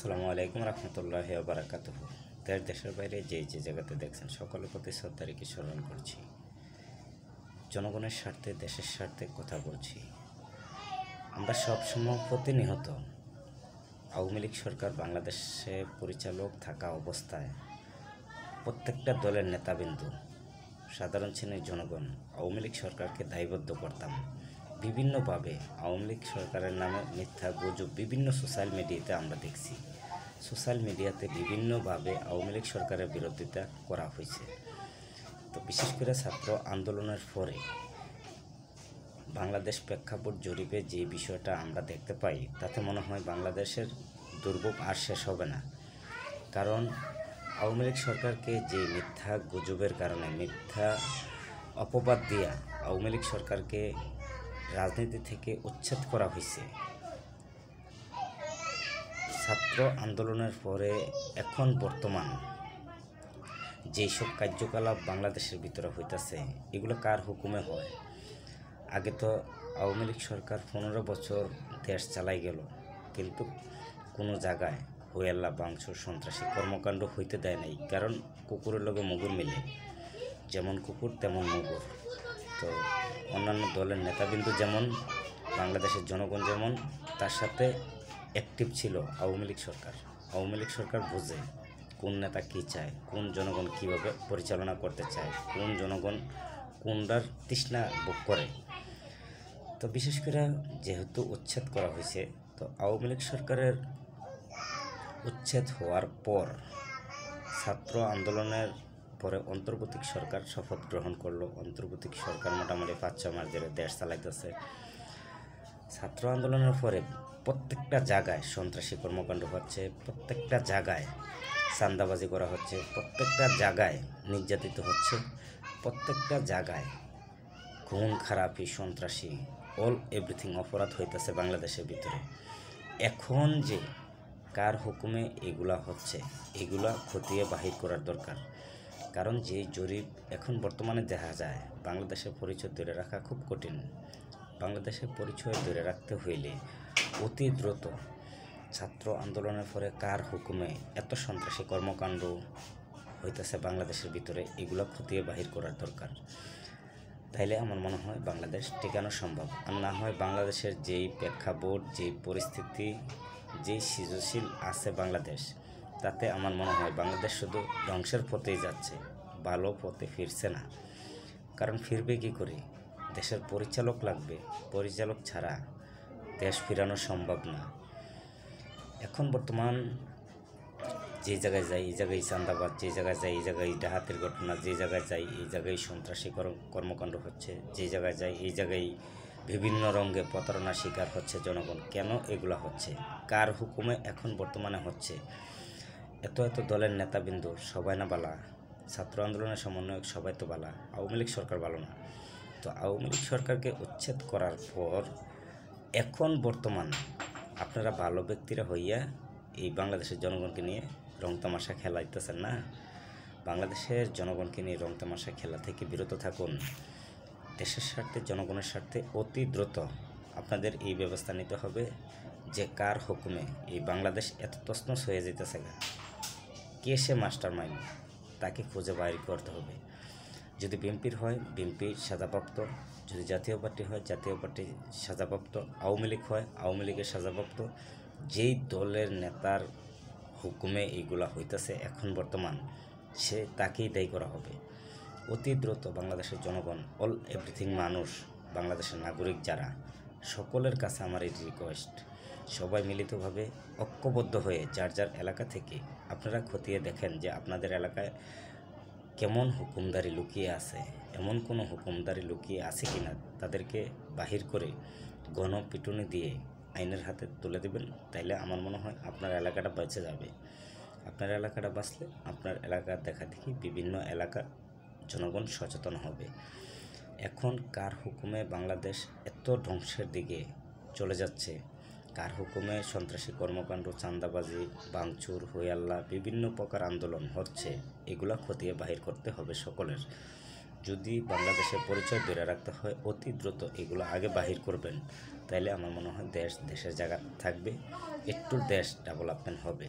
আসসালামু আলাইকুম রহমতুল্লাহি ওয়া বারাকাতুহু। দেশের বাইরে যে জায়গাতে দেখছেন সকলের প্রতি শ্রদ্ধা রেখে স্মরণ করছি। জনগণের স্বার্থে দেশের স্বার্থে কথা বলছি। আমরা সবসময় প্রতিনিয়ত আওয়ামী লীগ সরকার বাংলাদেশে পরিচালক থাকা অবস্থায় প্রত্যেকটা দলের নেতাবিন্দু সাধারণ শ্রেণীর জনগণ আওয়ামী লীগ সরকারকে দায়বদ্ধ করতাম। বিভিন্নভাবে আওয়ামী লীগ সরকারের নামে মিথ্যা গুজব বিভিন্ন সোশ্যাল মিডিয়াতে আমরা দেখছি। সোশ্যাল মিডিয়াতে বিভিন্নভাবে আওয়ামী লীগ সরকারের বিরোধিতা করা হয়েছে। তো বিশেষ করে ছাত্র আন্দোলনের পরে বাংলাদেশ প্রেক্ষাপট জরিপে যে বিষয়টা আমরা দেখতে পাই, তাতে মনে হয় বাংলাদেশের দুর্ভোগ আর শেষ হবে না। কারণ আওয়ামী লীগ সরকারকে যে মিথ্যা গুজবের কারণে মিথ্যা অপবাদ দিয়া আওয়ামী লীগ সরকারকে রাজনীতি থেকে উচ্ছেদ করা হয়েছে। ছাত্র আন্দোলনের পরে এখন বর্তমান যেসব কার্যকলাপ বাংলাদেশের ভিতরে হইতেছে, এগুলো কার হুকুমে হয়? আগে তো আওয়ামী লীগ সরকার 15 বছর দেশ চালাই গেল, কিন্তু কোনো জায়গায় হইয়াল্লা বাংশুর সন্ত্রাসী কর্মকাণ্ড হইতে দেয় নাই। কারণ কুকুরের লগে মুগুর মিলে, যেমন কুকুর তেমন মুগুর। তো অন্যান্য দলের নেতাবিন্দু যেমন, বাংলাদেশের জনগণ যেমন, তার সাথে অ্যাক্টিভ ছিল আওয়ামী লীগ সরকার। আওয়ামী লীগ সরকার বোঝে কোন নেতা কী চায়, কোন জনগণ কীভাবে পরিচালনা করতে চায়, কোন জনগণ কোনটার তৃষ্ণা ভোগ করে। তো বিশেষ করে যেহেতু উচ্ছেদ করা হয়েছে, তো আওয়ামী লীগ সরকারের উচ্ছেদ হওয়ার পর ছাত্র আন্দোলনের পরে অন্তর্বর্তী সরকার শপথ গ্রহণ করলো। অন্তর্বর্তী সরকার মোটামুটি 5-6 মাস ধরে দেশ চালাইতেছে। ছাত্র আন্দোলনের পরে প্রত্যেকটা জায়গায় সন্ত্রাসী কর্মকাণ্ড হচ্ছে, প্রত্যেকটা জায়গায় চাঁদাবাজি করা হচ্ছে, প্রত্যেকটা জায়গায় নির্যাতিত হচ্ছে, প্রত্যেকটা জায়গায় খুন খারাপি সন্ত্রাসী অল এভরিথিং অপরাধ হইতেছে বাংলাদেশের ভিতরে। এখন যে কার হুকুমে এগুলা হচ্ছে, এগুলা খতিয়ে বাহির করার দরকার। কারণ যে জরিপ এখন বর্তমানে দেখা যায়, বাংলাদেশের পরিচয় ধরে রাখা খুব কঠিন। বাংলাদেশের পরিচয় ধরে রাখতে হইলে অতি দ্রুত ছাত্র আন্দোলনের পরে কার হুকুমে এত সন্ত্রাসী কর্মকাণ্ড হইতেছে বাংলাদেশের ভিতরে, এগুলো খতিয়ে বাহির করার দরকার। তাইলে আমার মনে হয় বাংলাদেশ টিকানো সম্ভব। আর না হয় বাংলাদেশের যেই প্রেক্ষাপট, যেই পরিস্থিতি, যেই সৃজনশীল আছে বাংলাদেশ, তাতে আমার মনে হয় বাংলাদেশ শুধু ধ্বংসের পথেই যাচ্ছে, ভালো পথে ফিরছে না। কারণ ফিরবে কী করে? দেশের পরিচালক লাগবে, পরিচালক ছাড়া দেশ ফিরানো সম্ভব না। এখন বর্তমান যে জায়গায় যাই এই জায়গায় চাঁদাবাজ, যে জায়গায় যাই এই জায়গায় ডাকাতির ঘটনা, যে জায়গায় যাই এই জায়গায় সন্ত্রাসী কর্মকাণ্ড হচ্ছে, যে জায়গায় যাই এই জায়গায় বিভিন্ন রঙে প্রতারণার শিকার হচ্ছে জনগণ। কেন এগুলো হচ্ছে? কার হুকুমে এখন বর্তমানে হচ্ছে? এত দলের নেতাবিন্দু সবাই না বালা, ছাত্র আন্দোলনের সমন্বয়ক সবাই তো বালা, আওয়ামী লীগ সরকার ভালো না। তো আওয়ামী লীগ সরকারকে উচ্ছেদ করার পর এখন বর্তমান আপনারা ভালো ব্যক্তিরা হইয়া এই বাংলাদেশের জনগণকে নিয়ে রং তামাশা খেলাইতেছেন না। বাংলাদেশের জনগণকে নিয়ে রং তামাশা খেলা থেকে বিরত থাকুন। দেশের স্বার্থে, জনগণের স্বার্থে অতি দ্রুত আপনাদের এই ব্যবস্থা নিতে হবে যে কার হুকুমে এই বাংলাদেশ এত তছনছ হয়ে যেতেছে, কে সে মাস্টার মাইন্ড, তাকে খুঁজে বাইর করতে হবে। যদি বিএনপির হয় বিএনপির সাজাপ্রাপ্ত, যদি জাতীয় পার্টি হয় জাতীয় পার্টি সাজাপ্রাপ্ত, আওয়ামী লীগ হয় আওয়ামী লীগের সাজাপ্রাপ্ত, যেই দলের নেতার হুকুমে এইগুলা হইতেছে এখন বর্তমান, সে তাকেই দায়ী করা হবে। অতি দ্রুত বাংলাদেশের জনগণ, অল এভরিথিং মানুষ, বাংলাদেশের নাগরিক যারা, সকলের কাছে আমার এই রিকোয়েস্ট, সবাই মিলিতভাবে ঐক্যবদ্ধ হয়ে যার যার এলাকা থেকে আপনারা খতিয়ে দেখেন যে আপনাদের এলাকায় কেমন হুকুমদারি লুকিয়ে আছে, এমন কোনো হুকুমদারি লুকিয়ে আছে কিনা তাদেরকে বাহির করে গণপিটুনি দিয়ে আইনের হাতে তুলে দেবেন। তাইলে আমার মনে হয় আপনার এলাকাটা বেঁচে যাবে। আপনার এলাকাটা বাঁচলে আপনার এলাকার দেখা দেখি বিভিন্ন এলাকার জনগণ সচেতন হবে। এখন কার হুকুমে বাংলাদেশ এত ধ্বংসের দিকে চলে যাচ্ছে, কার হুকুমে সন্ত্রাসী কর্মকাণ্ড, চাঁদাবাজি, ভাঙচুর, হইয়াল্লা বিভিন্ন প্রকার আন্দোলন হচ্ছে, এগুলা খতিয়ে বাহির করতে হবে সকলের। যদি বাংলাদেশের পরিচয় ধরে রাখতে হয় অতি দ্রুত এগুলো আগে বাহির করবেন, তাইলে আমার মনে হয় দেশের জায়গা থাকবে, একটু দেশ ডেভেলপমেন্ট হবে।